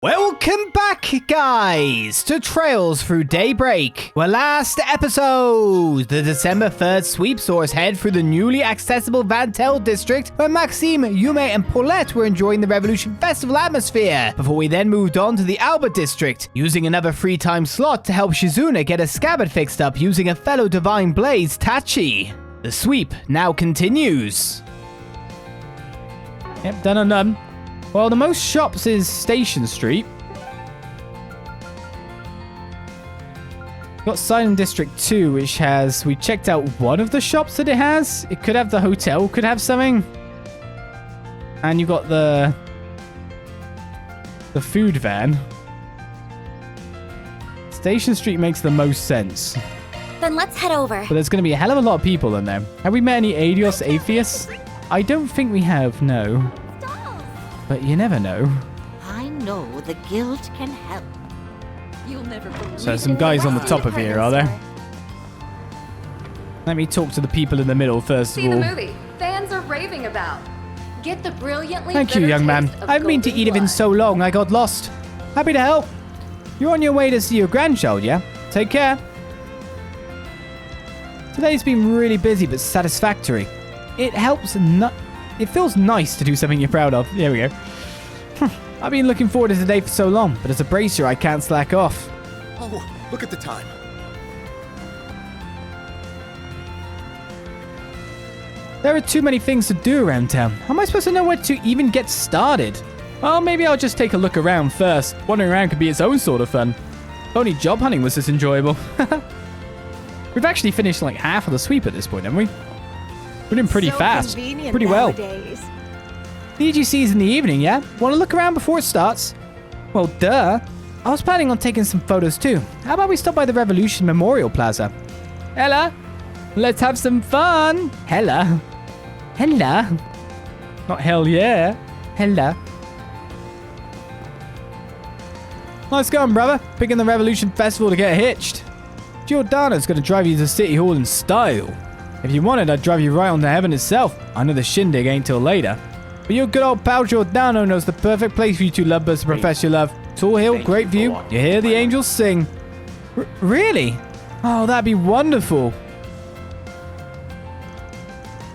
Welcome back, guys, to Trails Through Daybreak. Well, last episode, the December 3rd sweep saw us head through the newly accessible Vantel district, where Maxime, Yume, and Paulette were enjoying the Revolution Festival atmosphere, before we then moved on to the Albert district, using another free time slot to help Shizuna get a scabbard fixed up using a fellow Divine Blaze, Tachi. The sweep now continues. Yep, done and done. Well, the most shops is Station Street. Got Silent District 2, which has... We checked out one of the shops that it has. It could have the hotel, could have something. And you got the food van. Station Street makes the most sense. Then let's head over. But there's going to be a hell of a lot of people in there. Have we met any Adios atheists? I don't think we have, no. But you never know. I know the guild can help. You'll never believe. So some guys on the top of here, are there? Let me talk to the people in the middle first of all. See the movie fans are raving about. Get the brilliantly. Thank you, young man. I haven't been to Edith in so long, I got lost. Happy to help. You're on your way to see your grandchild, yeah? Take care. Today's been really busy but satisfactory. It helps It feels nice to do something you're proud of. There we go. I've been looking forward to today for so long, but as a bracer, I can't slack off. Oh, look at the time. There are too many things to do around town. How am I supposed to know where to even get started? Well, maybe I'll just take a look around first. Wandering around could be its own sort of fun. If only job hunting was this enjoyable. We've actually finished like half of the sweep at this point, haven't we? We're doing pretty fast. Pretty well. Nowadays. The EGC's in the evening, yeah? Want to look around before it starts? Well, duh. I was planning on taking some photos too. How about we stop by the Revolution Memorial Plaza? Hella. Let's have some fun. Hella. Hella. Not hell yeah. Hella. Nice going, brother. Picking the Revolution Festival to get hitched. Giordano's going to drive you to City Hall in style. If you wanted, I'd drive you right on to heaven itself. I know the shindig ain't till later. But your good old pal Giordano knows the perfect place for you two lovebirds to profess your love. Tall hill, great view. You hear the angels sing. Really? Oh, that'd be wonderful.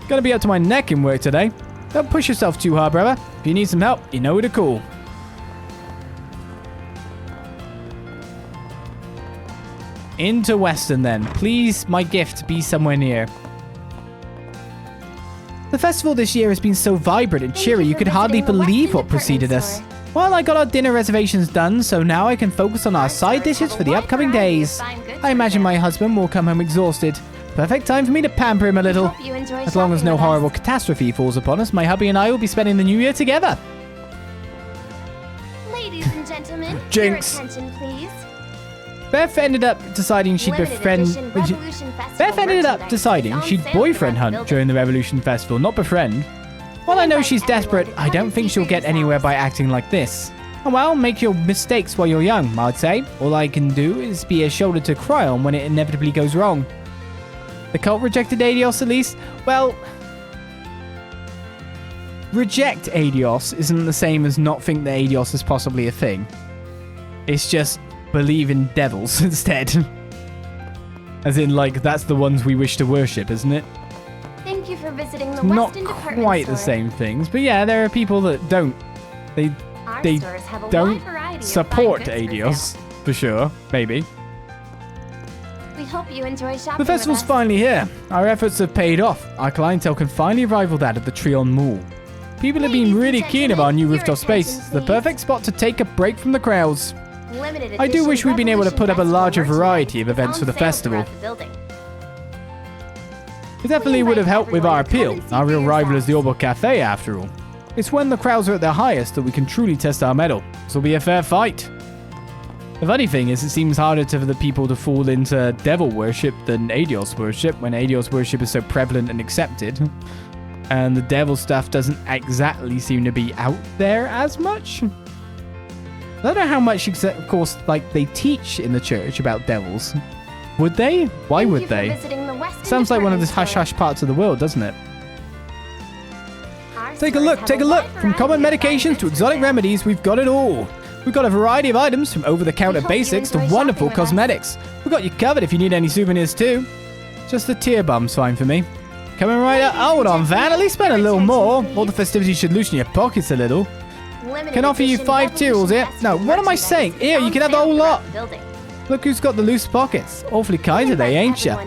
Gonna be up to my neck in work today. Don't push yourself too hard, brother. If you need some help, you know who to call. Into Western then. Please, my gift, be somewhere near. The festival this year has been so vibrant and cheery you could hardly believe what preceded us. Well, I got our dinner reservations done, so now I can focus on our side dishes for the upcoming days. I imagine my husband will come home exhausted. Perfect time for me to pamper him a little. As long as no horrible catastrophe falls upon us, my hubby and I will be spending the new year together. Ladies and gentlemen, Jinx. your attention, please. Beth ended up deciding she'd boyfriend hunt during the Revolution Festival, not befriend. While I know she's desperate, I don't think she'll get anywhere by acting like this. Oh well, make your mistakes while you're young, I'd say. All I can do is be a shoulder to cry on when it inevitably goes wrong. The cult rejected Adios at least? Well, reject Adios isn't the same as not think that Adios is possibly a thing. It's just believe in devils instead. As in, like, that's the ones we wish to worship, isn't it? Thank you for visiting the Not Weston department quite store. the same things, but yeah, there are people that don't. They stores have a don't wide variety of support fine goods for Adios, sale. for sure. Maybe. We hope you enjoy shopping. The festival's with us. finally here. Our efforts have paid off. Our clientele can finally rival that of the Trion Mall. People have been Ladies and really keen of our new gentlemen, rooftop your space. attention, The please. perfect spot to take a break from the crowds. Limited I do edition wish we'd been able to put up a Revolution larger Festival variety of merchandise events for the is on sale festival. throughout the building. It definitely would have helped with our everyone to come appeal. and see Our for real rival is the yourselves. Orbo Cafe, after all. It's when the crowds are at their highest that we can truly test our mettle. This will be a fair fight. The funny thing is, it seems harder for the people to fall into devil worship than Adios worship, when Adios worship is so prevalent and accepted. And the devil stuff doesn't exactly seem to be out there as much. I don't know how much, of course, like, they teach in the church about devils. Would they? Why Thank would you for they? visiting the Weston Sounds like one of the department hush-hush parts of the world, doesn't it? Our Take a stores look, have take a wide look. From variety common of fine medications goods to for exotic sale. remedies, we've got it all. We've got a variety of items from over-the-counter We hope you basics to enjoy wonderful shopping with us. cosmetics. We've got you covered if you need any souvenirs too. Just the tear bum's fine for me. Coming right up. Hold on, Van. At least spend a little more. All the festivities should loosen your pockets a little. Can offer you 5 tools here. No, what am I saying? Here, you can have the whole lot. Look who's got the loose pockets. Awfully kind today, ain't ya?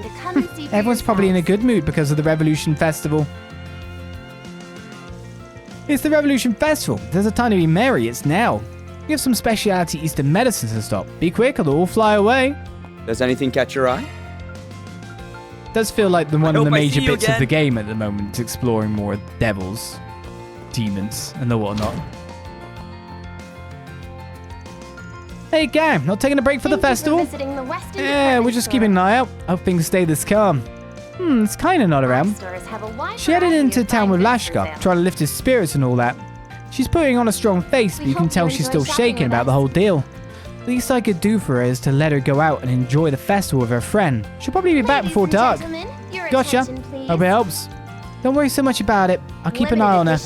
Everyone's probably in a good mood because of the Revolution Festival. It's the Revolution Festival. There's a time to be merry. It's now. We have some specialty Eastern medicines to stop. Be quick or they'll all fly away. Does anything catch your eye? Does feel like one of hope the I major see you bits of again. the game at the moment is exploring more devils, demons, and the whatnot. Hey gang, not taking a break for the festival? Yeah, we're just keeping an eye out. Hope things stay this calm. It's kinda not around. She headed into town with Lashkar, trying to lift his spirits and all that. She's putting on a strong face, but you can tell she's still shaken about the whole deal. The least I could do for her is to let her go out and enjoy the festival with her friend. She'll probably be back before dark. Gotcha. Hope it helps. Don't worry so much about it. I'll keep an eye on her.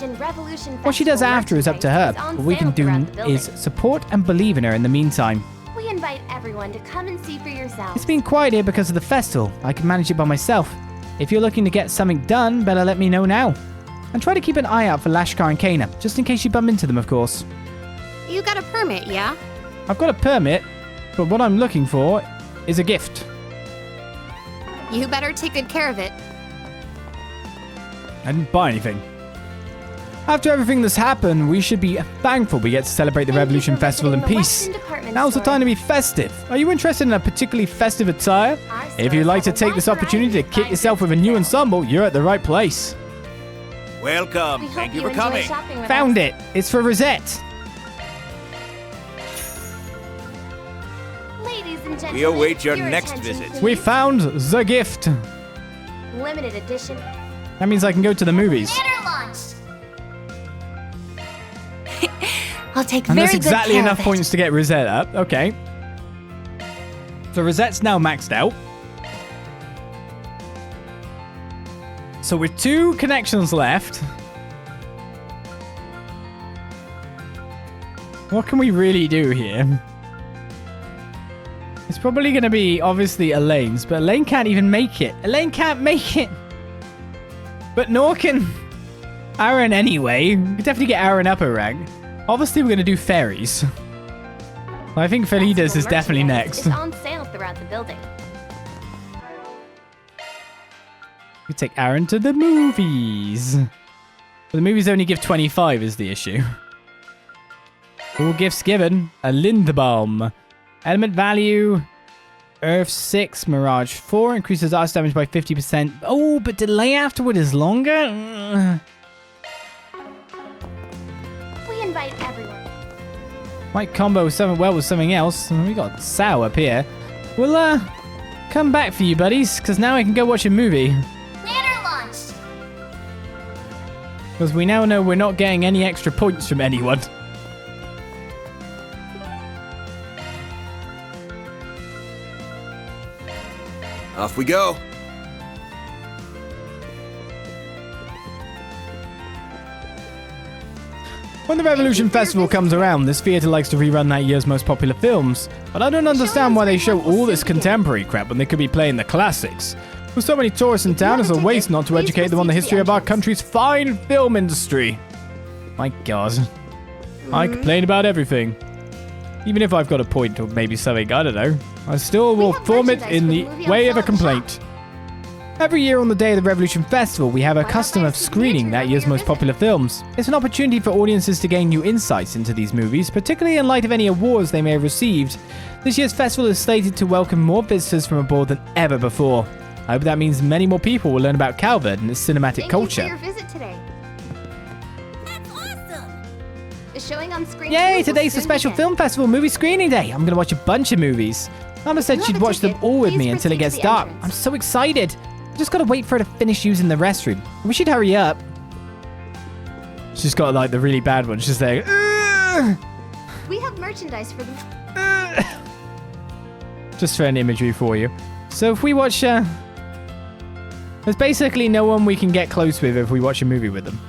What she does after is up to her. What we can do is support and believe in her in the meantime. We invite everyone to come and see for yourselves. It's been quiet here because of the festival. I can manage it by myself. If you're looking to get something done, better let me know now. And try to keep an eye out for Lashkar and Kana, just in case you bump into them, of course. You got a permit, yeah? I've got a permit, but what I'm looking for is a gift. You better take good care of it. I didn't buy anything. After everything that's happened, we should be thankful we get to celebrate the Revolution Festival in peace. Now's the time to be festive. Are you interested in a particularly festive attire? If you'd like to take this opportunity to kit yourself with a new ensemble, you're at the right place. Welcome. Thank you for coming. Found it. It's for Rosette. Ladies and gentlemen, We await your your next attention, visit. please. We found the gift. Limited edition. That means I can go to the movies. Banner launch. I'll take And very that's exactly good care enough of it. points to get Rosette up. Okay. So Rosette's now maxed out. So with 2 connections left. What can we really do here? It's probably going to be, obviously, Elaine's, but Elaine can't even make it. Elaine can't make it. But nor can Aaron anyway. We could definitely get Aaron up a rank. Obviously, we're going to do fairies. I think Felida's is definitely next. It's on sale throughout the building. We take Aaron to the movies. But the movies only give 25 is the issue. All gifts given. A Lindebaum. Element value. Earth 6. Mirage 4. Increases ice damage by 50%. Oh, but delay afterward is longer? We invite everyone. Might combo something well with something else. We got Sow up here. We'll, come back for you, buddies. Because now I can go watch a movie. Banner launched. Because we now know we're not getting any extra points from anyone. Off we go. When the Revolution Festival comes around, this theatre likes to rerun that year's most popular films. But I don't understand why they show all this contemporary crap when they could be playing the classics. With so many tourists in town, it's a waste not to educate them on the history of our country's fine film industry. My God. I complain about everything. Even if I've got a point or maybe something, I don't know. I still will form it in the way of a complaint. Every year on the day of the Revolution Festival, we have a custom of screening that year's most popular films. It's an opportunity for audiences to gain new insights into these movies, particularly in light of any awards they may have received. This year's festival is slated to welcome more visitors from abroad than ever before. I hope that means many more people will learn about Calvard and its cinematic culture. Thank you for your visit today. That's awesome. The showing on screen. Yay, will today's the soon special begin. film festival movie screening day. I'm going to watch a bunch of movies. Mama said You she'd have a watch them ticket. all with Please me until it proceed gets to the dark. entrance. I'm so excited. I just got to wait for her to finish using the restroom. We should hurry up. She's got like the really bad one. She's like, "Ugh, We have merchandise for them. ugh." Just for an imagery for you. So if we watch, there's basically no one we can get close with if we watch a movie with them.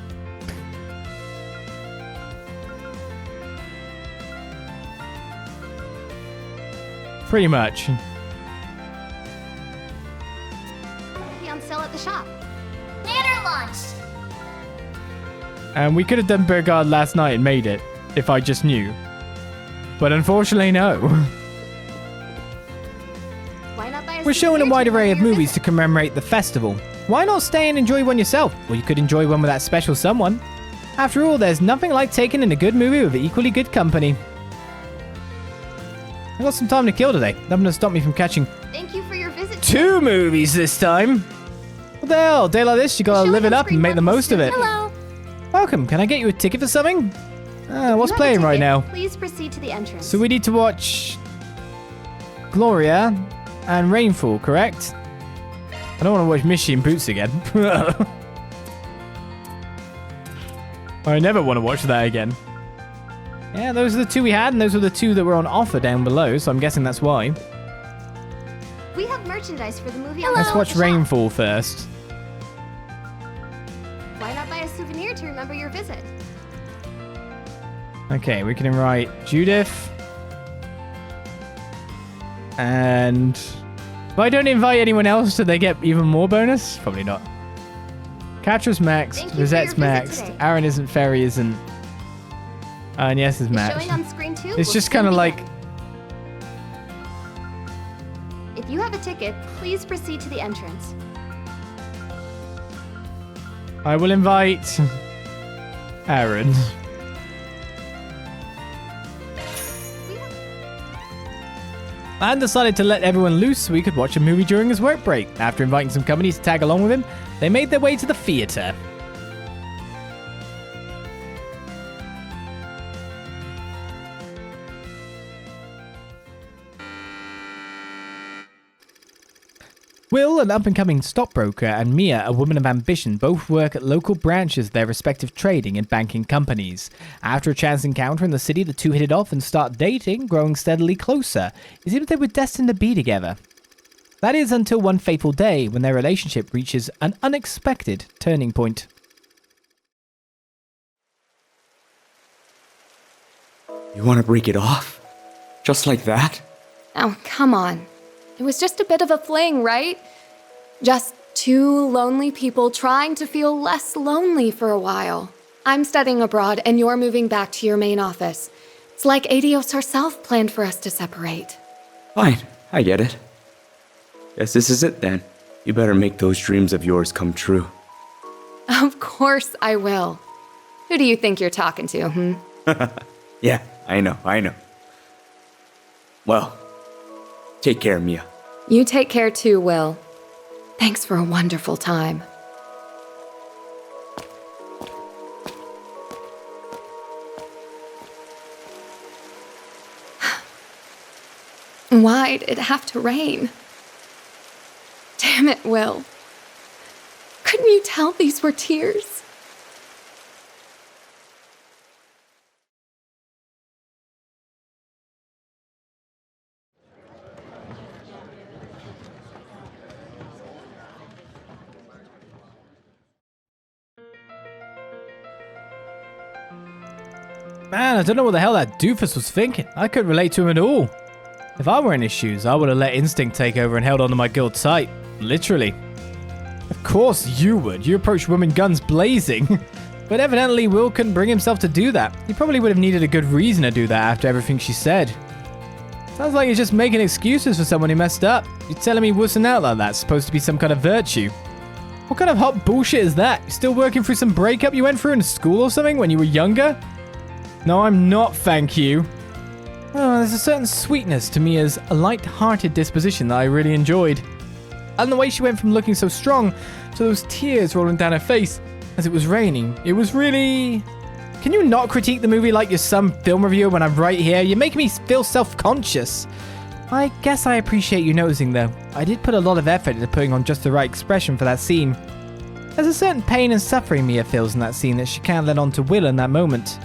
Pretty much. Be on sale at the shop. Banner launched. And we could have done Burgard last night and made it, if I just knew. But unfortunately, no. Why not buy a We're showing a souvenir wide to array of remember your movies to visit? commemorate the festival. Why not stay and enjoy one yourself? Or you could enjoy one with that special someone. After all, there's nothing like taking in a good movie with equally good company. I got some time to kill today. Nothing to stop me from catching Thank you for your visit. 2 movies this time. What the hell? A day like this, you gotta live it up and make the most of it. Hello. Welcome. Can I get you a ticket for something? What's You have a playing right ticket. now? Please proceed to the entrance. So we need to watch Gloria and Rainfall, correct? I don't want to watch Mishy and Boots again. I never want to watch that again. Yeah, those are the 2 we had, and those were the 2 that were on offer down below, so I'm guessing that's why. We have merchandise for the movie. Let's watch Rainfall first. Why not buy a souvenir to remember your visit? Okay, we can invite Judith. And if I don't invite anyone else, do they get even more bonus? Probably not. Catra's maxed, Thank you for Rosette's your visit maxed, today. Aaron isn't, Ferry isn't. Agnès is Is maxed. showing on screen too? It's will just soon kind of like, begin. If you have a ticket, please proceed to the entrance. I will invite Aaron. Anne decided to let everyone loose so we could watch a movie during his work break. After inviting some company to tag along with him, they made their way to the theater. Will, an up-and-coming stockbroker, and Mia, a woman of ambition, both work at local branches of their respective trading and banking companies. After a chance encounter in the city, the two hit it off and start dating, growing steadily closer. It seems they were destined to be together. That is until one fateful day when their relationship reaches an unexpected turning point. You want to break it off? Just like that? Oh, come on. It was just a bit of a fling, right? Just 2 lonely people trying to feel less lonely for a while. I'm studying abroad and you're moving back to your main office. It's like Adios herself planned for us to separate. Fine, I get it. Guess this is it then. You better make those dreams of yours come true. Of course I will. Who do you think you're talking to, Yeah, I know. Well, take care, Mia. You take care too, Will. Thanks for a wonderful time. Why'd it have to rain? Damn it, Will. Couldn't you tell these were tears? Man, I don't know what the hell that doofus was thinking. I couldn't relate to him at all. If I were in his shoes, I would have let instinct take over and held onto my girl tight. Literally. Of course you would. You approached women guns blazing. But evidently Will couldn't bring himself to do that. He probably would have needed a good reason to do that after everything she said. Sounds like he's just making excuses for someone who messed up. You're telling me wussing out like that's supposed to be some kind of virtue? What kind of hot bullshit is that? You still working through some breakup you went through in school or something when you were younger? No, I'm not, thank you. Oh, there's a certain sweetness to Mia's light-hearted disposition that I really enjoyed. And the way she went from looking so strong to those tears rolling down her face as it was raining. It was really... Can you not critique the movie like you're some film reviewer when I'm right here? You're making me feel self-conscious. I guess I appreciate you noticing, though. I did put a lot of effort into putting on just the right expression for that scene. There's a certain pain and suffering Mia feels in that scene that she can't let on to Will in that moment.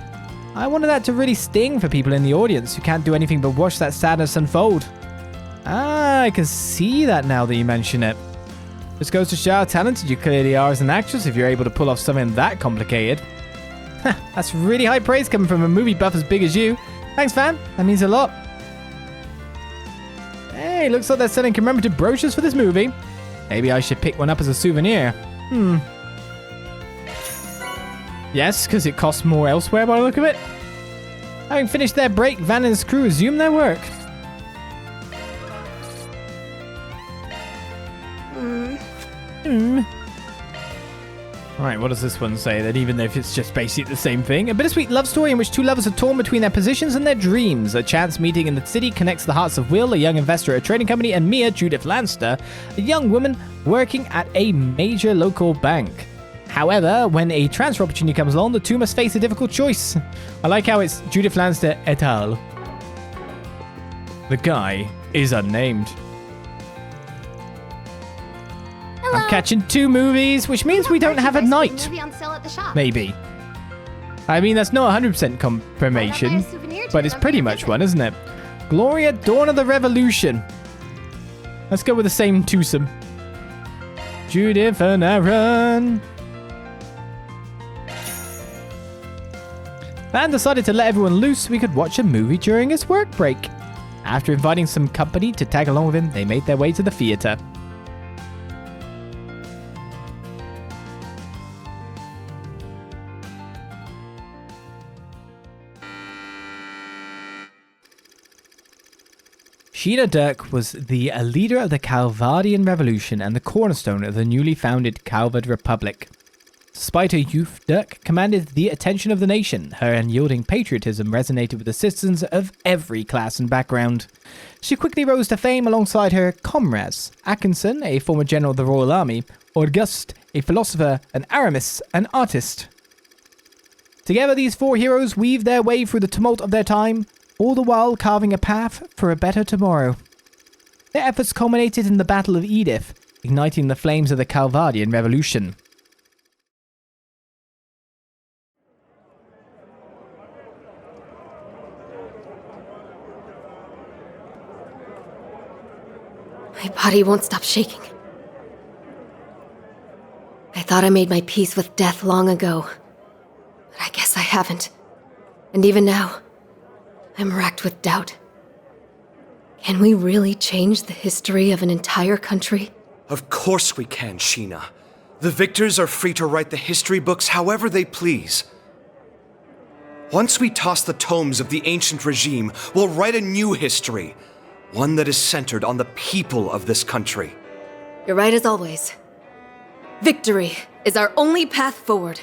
I wanted that to really sting for people in the audience who can't do anything but watch that sadness unfold. Ah, I can see that now that you mention it. Just goes to show how talented you clearly are as an actress if you're able to pull off something that complicated. That's really high praise coming from a movie buff as big as you. Thanks, fam. That means a lot. Hey, looks like they're selling commemorative brochures for this movie. Maybe I should pick one up as a souvenir. Yes, because it costs more elsewhere by the look of it. Having finished their break, Van and his crew resume their work. Right, what does this one say? That even if it's just basically the same thing. A bittersweet love story in which two lovers are torn between their positions and their dreams. A chance meeting in the city connects the hearts of Will, a young investor at a trading company, and Mia, Judith Lanster, a young woman working at a major local bank. However, when a transfer opportunity comes along, the two must face a difficult choice. I like how it's Judith Lanster et al. The guy is unnamed. Hello. I'm catching 2 movies, which means we don't have a night. Movie on sale at the shop. Maybe. I mean, that's not 100% confirmation, but it's pretty much one, isn't it? Gloria, Dawn of the Revolution. Let's go with the same twosome. Judith and Aaron. Van decided to let everyone loose so we could watch a movie during his work break. After inviting some company to tag along with him, they made their way to the theater. Sheena Dirk was the leader of the Calvardian Revolution and the cornerstone of the newly founded Calvard Republic. Despite her youth, Dirk commanded the attention of the nation. Her unyielding patriotism resonated with the citizens of every class and background. She quickly rose to fame alongside her comrades, Atkinson, a former general of the Royal Army, Auguste, a philosopher, and Aramis, an artist. Together, these 4 heroes weaved their way through the tumult of their time, all the while carving a path for a better tomorrow. Their efforts culminated in the Battle of Edith, igniting the flames of the Calvardian Revolution. My body won't stop shaking. I thought I made my peace with death long ago, but I guess I haven't. And even now, I'm racked with doubt. Can we really change the history of an entire country? Of course we can, Sheena. The victors are free to write the history books however they please. Once we toss the tomes of the ancient regime, we'll write a new history. One that is centered on the people of this country. You're right as always. Victory is our only path forward.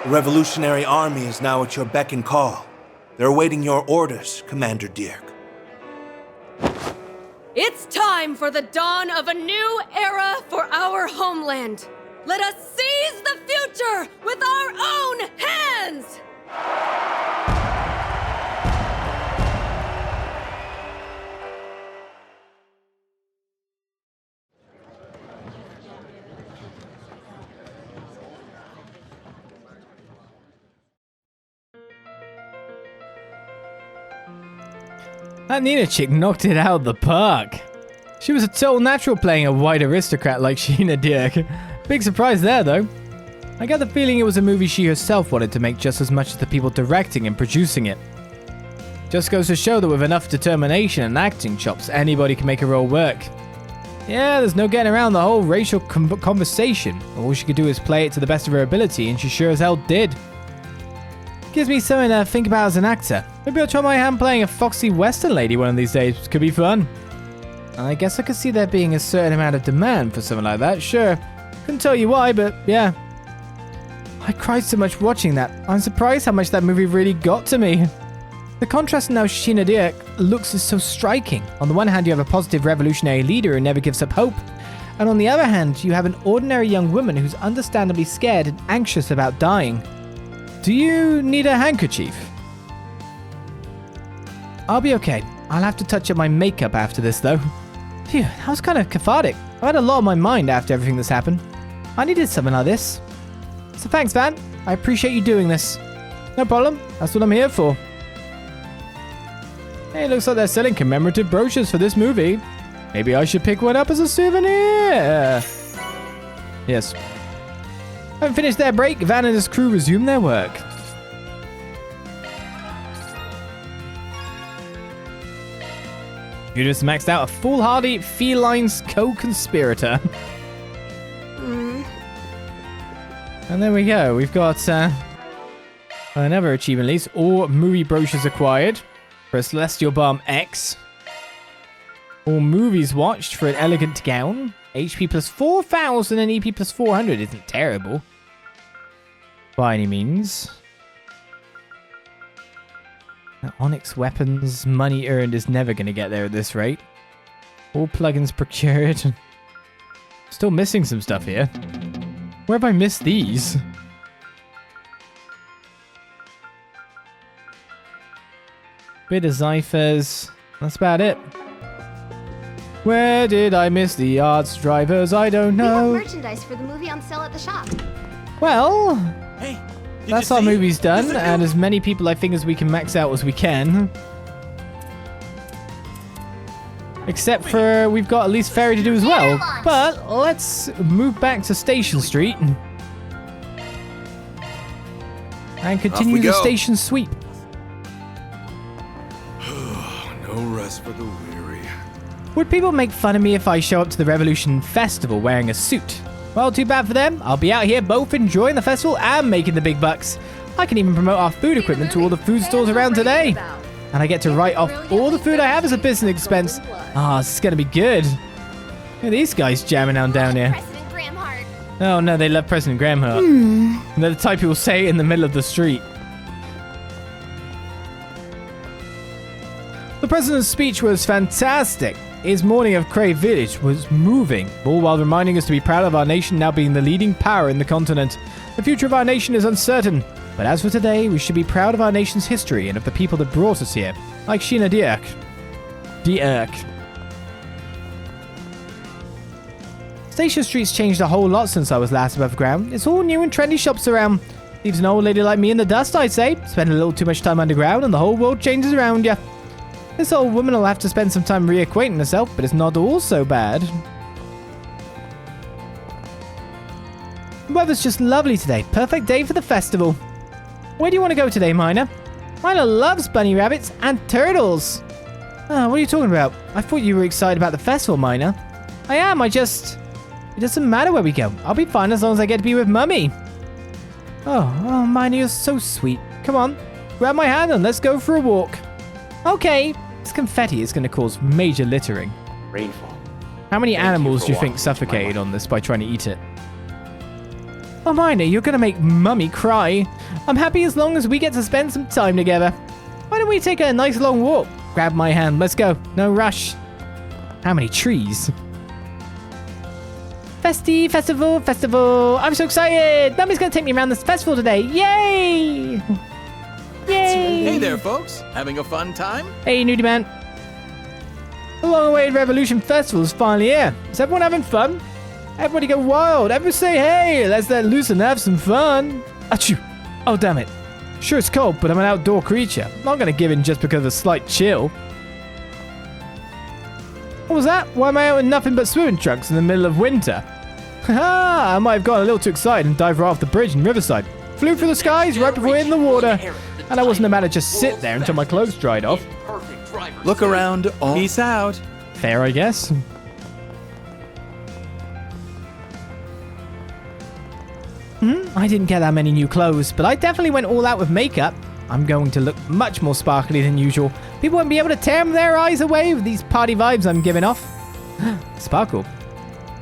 The Revolutionary Army is now at your beck and call. They're awaiting your orders, Commander Dirk. It's time for the dawn of a new era for our homeland. Let us seize the future with our own hands! That Nina chick knocked it out of the park. She was a total natural playing a white aristocrat like Sheena Dirk. Big surprise there, though. I got the feeling it was a movie she herself wanted to make just as much as the people directing and producing it. Just goes to show that with enough determination and acting chops, anybody can make a role work. Yeah, there's no getting around the whole racial conversation. All she could do is play it to the best of her ability, and she sure as hell did. Gives me something to think about as an actor. Maybe I'll try my hand playing a foxy western lady one of these days. Could be fun. I guess I could see there being a certain amount of demand for something like that, sure. Couldn't tell you why, but yeah. I cried so much watching that. I'm surprised how much that movie really got to me. The contrast in how Sheena Dirk looks is so striking. On the one hand, you have a positive revolutionary leader who never gives up hope. And on the other hand, you have an ordinary young woman who's understandably scared and anxious about dying. Do you need a handkerchief? I'll be okay. I'll have to touch up my makeup after this, though. Phew, that was kind of cathartic. I've had a lot on my mind after everything that's happened. I needed something like this. So thanks, Van. I appreciate you doing this. No problem. That's what I'm here for. Hey, looks like they're selling commemorative brochures for this movie. Maybe I should pick one up as a souvenir. Yes. Having finished their break, Van and his crew resume their work. You just maxed out a foolhardy felines co-conspirator. And there we go. We've got another achievement list. All movie brochures acquired for a Celestial Balm X. All movies watched for an elegant gown. HP plus 4,000 and EP plus 400 isn't terrible. By any means. Onyx weapons, money earned is never going to get there at this rate. All plugins procured. Still missing some stuff here. Where have I missed these? Bit of Zyphers. That's about it. Where did I miss the arts drivers? I don't know. We have merchandise for the movie on sale at the shop. Well, Hey, that's our movies done, and as many people I think as we can max out as we can. Except for we've got at least ferry to do as well. But let's move back to Station Street and continue the station sweep. No rest for the weary. Would people make fun of me if I show up to the Revolution Festival wearing a suit? Well, too bad for them. I'll be out here both enjoying the festival and making the big bucks. I can even promote our food equipment to all the food stores around today. And I get to write off all the food I have as a business expense. Ah, this is going to be good. Look at these guys jamming on down here. President Gramhart. Oh no, they love President Gramhart. They're the type who will say it in the middle of the street. The president's speech was fantastic. His morning of Crave Village was moving, all while reminding us to be proud of our nation now being the leading power in the continent. The future of our nation is uncertain, but as for today, we should be proud of our nation's history and of the people that brought us here, like Sheena Dirk. Station Street's changed a whole lot since I was last above ground. It's all new and trendy shops around. Leaves an old lady like me in the dust, I'd say. Spend a little too much time underground and the whole world changes around you. This old woman will have to spend some time reacquainting herself, but it's not all so bad. The weather's just lovely today. Perfect day for the festival. Where do you want to go today, Miner? Miner loves bunny rabbits and turtles. Oh, what are you talking about? I thought you were excited about the festival, Miner. I am, it doesn't matter where we go. I'll be fine as long as I get to be with Mummy. Oh, Miner, you're so sweet. Come on, grab my hand and let's go for a walk. Okay. This confetti is going to cause major littering. Rainfall. How many animals do you think suffocated on this by trying to eat it? Oh, Miner, you're going to make Mummy cry. I'm happy as long as we get to spend some time together. Why don't we take a nice long walk? Grab my hand. Let's go. No rush. How many trees? Festival. I'm so excited. Mummy's going to take me around this festival today. Yay! Yay! Hey there, folks. Having a fun time? Hey, Nudie Man. The long-awaited Revolution Festival is finally here. Is everyone having fun? Everybody go wild. Everybody say, hey, let's let loose and have some fun. Achoo. Oh, damn it. Sure, it's cold, but I'm an outdoor creature. I'm not going to give in just because of a slight chill. What was that? Why am I out in nothing but swimming trunks in the middle of winter? Haha, I might have gotten a little too excited and dived right off the bridge in Riverside. Flew through the skies right before hitting the water. And I wasn't about to just sit there until my clothes dried off. Look around. Peace out. Fair, I guess. I didn't get that many new clothes, but I definitely went all out with makeup. I'm going to look much more sparkly than usual. People won't be able to tear their eyes away with these party vibes I'm giving off. Sparkle.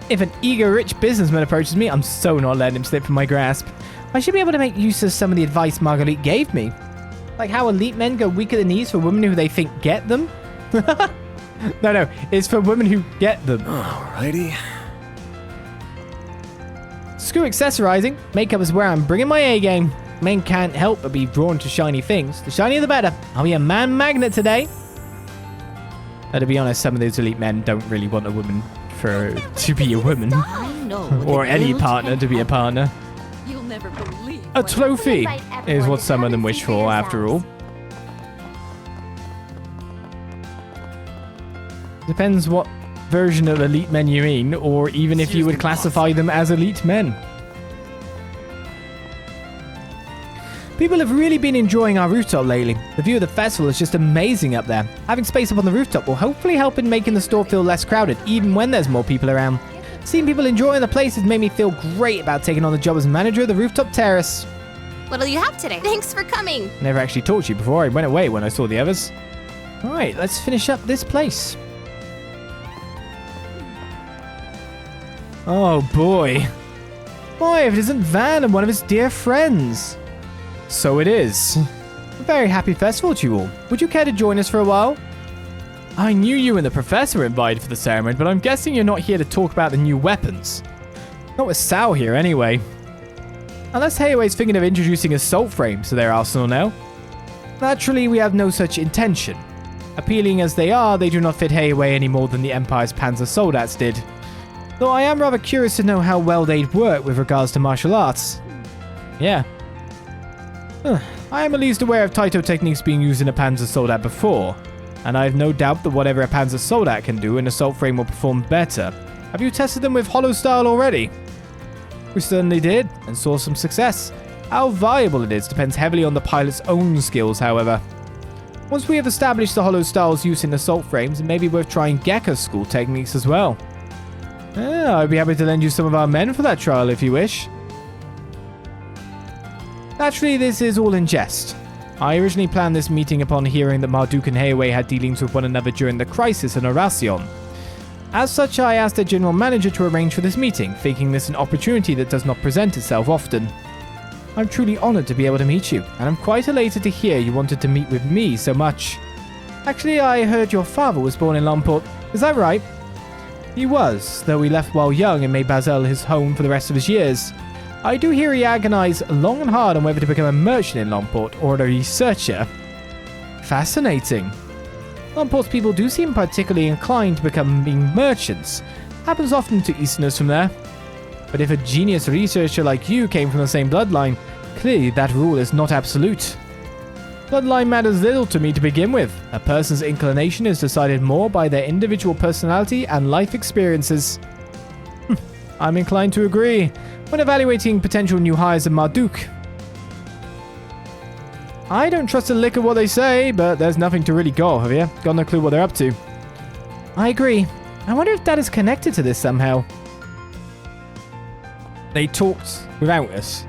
If an eager rich businessman approaches me, I'm so not letting him slip from my grasp. I should be able to make use of some of the advice Marguerite gave me. Like how elite men go weak at the knees for women who they think get them. No, it's for women who get them. Alrighty. Screw accessorizing. Makeup is where I'm bringing my A game. Men can't help but be drawn to shiny things. The shinier the better. I'll be a man magnet today. But to be honest, some of those elite men don't really want a woman to be a woman. Or any partner to be a partner. You'll never believe A trophy is what some of them wish for, after all. Depends what version of elite men you mean, or even if you would classify them as elite men. People have really been enjoying our rooftop lately. The view of the festival is just amazing up there. Having space up on the rooftop will hopefully help in making the store feel less crowded, even when there's more people around. Seeing people enjoying the place has made me feel great about taking on the job as manager of the rooftop terrace. What'll you have today? Thanks for coming. Never actually talked to you before. I went away when I saw the others. Alright, let's finish up this place. Oh boy. Boy, if it isn't Van and one of his dear friends. So it is. A very happy festival to you all. Would you care to join us for a while? I knew you and the professor were invited for the ceremony, but I'm guessing you're not here to talk about the new weapons. Not with Sal here, anyway. Unless Heiwei's thinking of introducing assault frames to their arsenal now. Naturally, we have no such intention. Appealing as they are, they do not fit Heiwei any more than the Empire's Panzer Soldats did. Though I am rather curious to know how well they'd work with regards to martial arts. Yeah. I am at least aware of Taito techniques being used in a Panzer Soldat before, and I have no doubt that whatever a Panzer Soldat can do, an assault frame will perform better. Have you tested them with hollow style already? We certainly did, and saw some success. How viable it is depends heavily on the pilot's own skills, however. Once we have established the hollow style's use in assault frames, it may be worth trying Gecko school techniques as well. I'd be happy to lend you some of our men for that trial if you wish. Naturally, this is all in jest. I originally planned this meeting upon hearing that Marduk and Heiwei had dealings with one another during the crisis in Oracion. As such, I asked the general manager to arrange for this meeting, thinking this an opportunity that does not present itself often. I'm truly honored to be able to meet you, and I'm quite elated to hear you wanted to meet with me so much. Actually, I heard your father was born in Lomport. Is that right? He was, though he left while young and made Basel his home for the rest of his years. I do hear he agonized long and hard on whether to become a merchant in Lomport or a researcher. Fascinating. Lomport's people do seem particularly inclined to becoming merchants. Happens often to Easterners from there. But if a genius researcher like you came from the same bloodline, clearly that rule is not absolute. Bloodline matters little to me to begin with. A person's inclination is decided more by their individual personality and life experiences. I'm inclined to agree. When evaluating potential new hires at Marduk, I don't trust a lick of what they say, but there's nothing to really go, have you? Got no clue what they're up to. I agree. I wonder if that is connected to this somehow. They talked without us.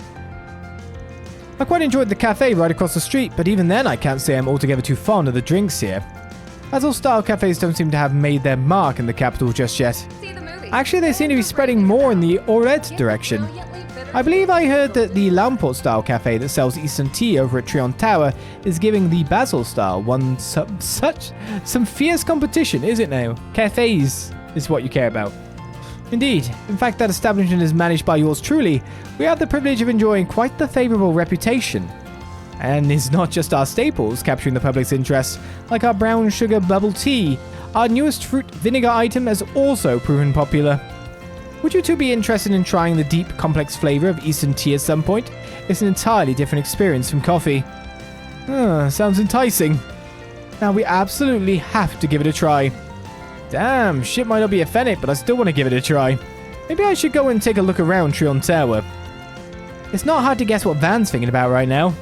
I quite enjoyed the cafe right across the street, but even then I can't say I'm altogether too fond of the drinks here. Basil-style cafes don't seem to have made their mark in the capital just yet. Actually, they seem to be spreading more in the Ored direction. I believe I heard that the Lamport-style cafe that sells Eastern tea over at Trion Tower is giving the Basil-style one some fierce competition, is it now? Cafes is what you care about. Indeed. In fact, that establishment is managed by yours truly. We have the privilege of enjoying quite the favorable reputation. And it's not just our staples capturing the public's interest, like our brown sugar bubble tea. Our newest fruit vinegar item has also proven popular. Would you two be interested in trying the deep, complex flavor of Eastern tea at some point? It's an entirely different experience from coffee. Sounds enticing. Now we absolutely have to give it a try. Damn, shit might not be a Fennec, but I still want to give it a try. Maybe I should go and take a look around Trion Tower. It's not hard to guess what Van's thinking about right now.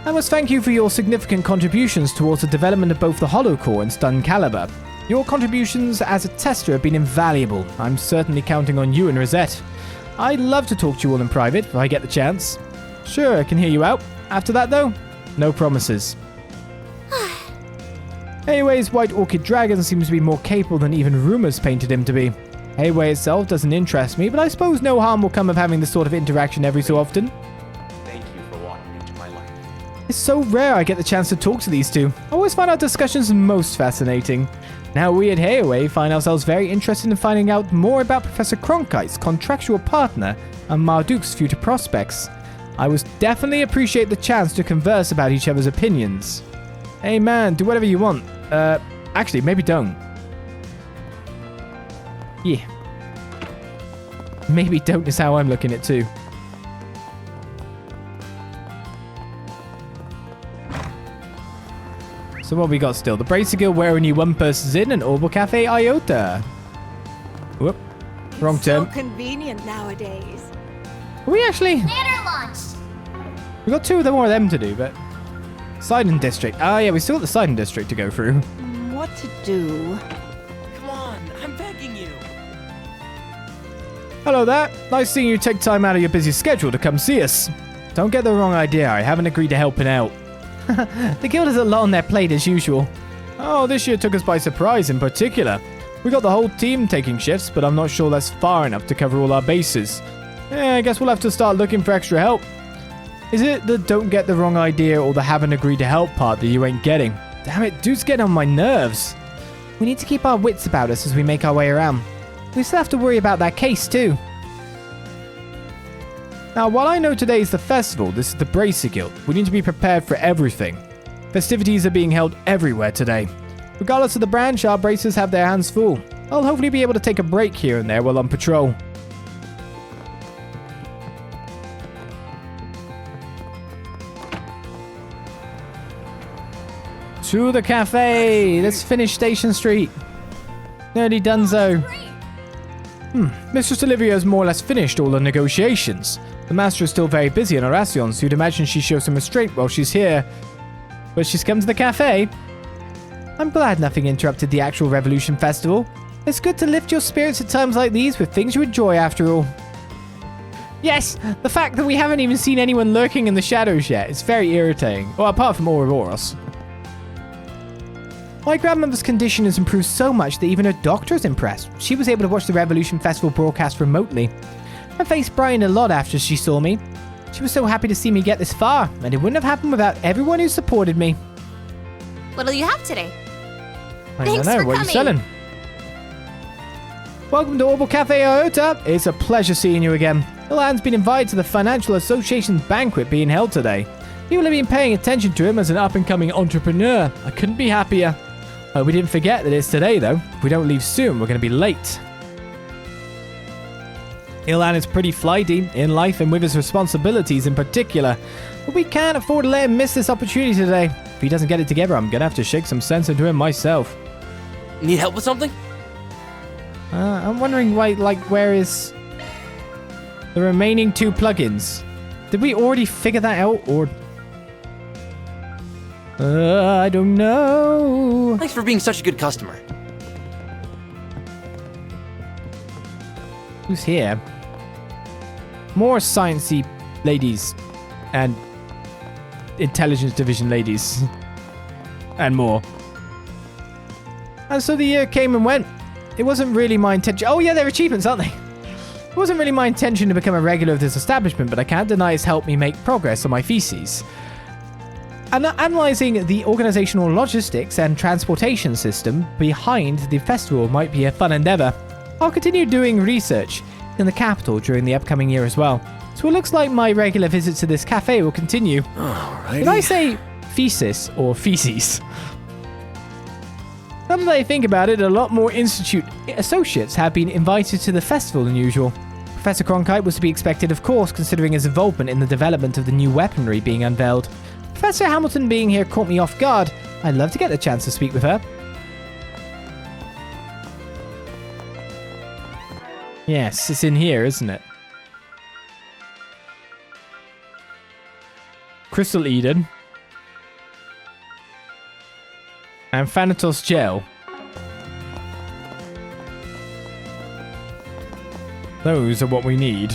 I must thank you for your significant contributions towards the development of both the Hollow Core and Stun Caliber. Your contributions as a tester have been invaluable. I'm certainly counting on you and Rosette. I'd love to talk to you all in private if I get the chance. Sure, I can hear you out. After that, though, no promises. Heiwei's White Orchid Dragon seems to be more capable than even rumors painted him to be. Heiwei itself doesn't interest me, but I suppose no harm will come of having this sort of interaction every so often. Thank you for walking into my life. It's so rare I get the chance to talk to these two. I always find our discussions most fascinating. Now we at Heiwei find ourselves very interested in finding out more about Professor Cronkite's contractual partner and Marduk's future prospects. I would definitely appreciate the chance to converse about each other's opinions. Hey man, do whatever you want. Actually, maybe don't. Yeah. Maybe don't is how I'm looking at it too. So what we got still? The Bracer Guild where only one person's in and Orbital Cafe Iota. Whoop. Wrong term. So convenient nowadays. Are we actually... Banner launched! We've got 2 more of them to do, but... Sidon District. Ah, yeah, we still got the Sidon District to go through. What to do? Come on, I'm begging you. Hello there. Nice seeing you take time out of your busy schedule to come see us. Don't get the wrong idea. I haven't agreed to helping out. The guild has a lot on their plate as usual. Oh, this year took us by surprise in particular. We got the whole team taking shifts, but I'm not sure that's far enough to cover all our bases. I guess we'll have to start looking for extra help. Is it the don't get the wrong idea or the haven't agreed to help part that you ain't getting? Damn it, dude's getting on my nerves. We need to keep our wits about us as we make our way around. We still have to worry about that case too. Now, while I know today is the festival, this is the Bracer Guild. We need to be prepared for everything. Festivities are being held everywhere today. Regardless of the branch, our bracers have their hands full. I'll hopefully be able to take a break here and there while on patrol. To the cafe! Let's finish Station Street. Nearly donezo. Mistress Olivia has more or less finished all the negotiations. The master is still very busy in Horation, so you'd imagine she shows some restraint while she's here. But she's come to the cafe. I'm glad nothing interrupted the actual Revolution Festival. It's good to lift your spirits at times like these with things you enjoy after all. Yes, the fact that we haven't even seen anyone lurking in the shadows yet is very irritating. Well, apart from Ouroboros. My grandmother's condition has improved so much that even her doctor is impressed. She was able to watch the Revolution Festival broadcast remotely. Her face brightened a lot after she saw me. She was so happy to see me get this far, and it wouldn't have happened without everyone who supported me. What'll you have today? I Thanks don't know, for what are you coming. selling? Welcome to Orbital Cafe Iota. It's a pleasure seeing you again. Ilan's been invited to the Financial Association's banquet being held today. People have been paying attention to him as an up-and-coming entrepreneur. I couldn't be happier. We didn't forget that it's today, though. If we don't leave soon, we're going to be late. Ilan is pretty flighty in life and with his responsibilities in particular, but we can't afford to let him miss this opportunity today. If he doesn't get it together, I'm going to have to shake some sense into him myself. Need help with something? I'm wondering, where is the remaining 2 plugins? Did we already figure that out, or... I don't know. Thanks for being such a good customer. Who's here? More sciencey ladies and intelligence division ladies and more. And so the year came and went. It wasn't really my intention. Oh yeah, they're achievements, aren't they? It wasn't really my intention to become a regular of this establishment, but I can't deny it's helped me make progress on my theses. And analyzing the organizational logistics and transportation system behind the festival might be a fun endeavor. I'll continue doing research in the capital during the upcoming year as well. So it looks like my regular visits to this cafe will continue. Alrighty. Did I say thesis or feces? Now that I think about it, a lot more Institute associates have been invited to the festival than usual. Professor Cronkite was to be expected, of course, considering his involvement in the development of the new weaponry being unveiled. Professor Hamilton being here caught me off guard. I'd love to get the chance to speak with her. Yes, it's in here, isn't it? Crystal Eden. And Thanatos Gel. Those are what we need.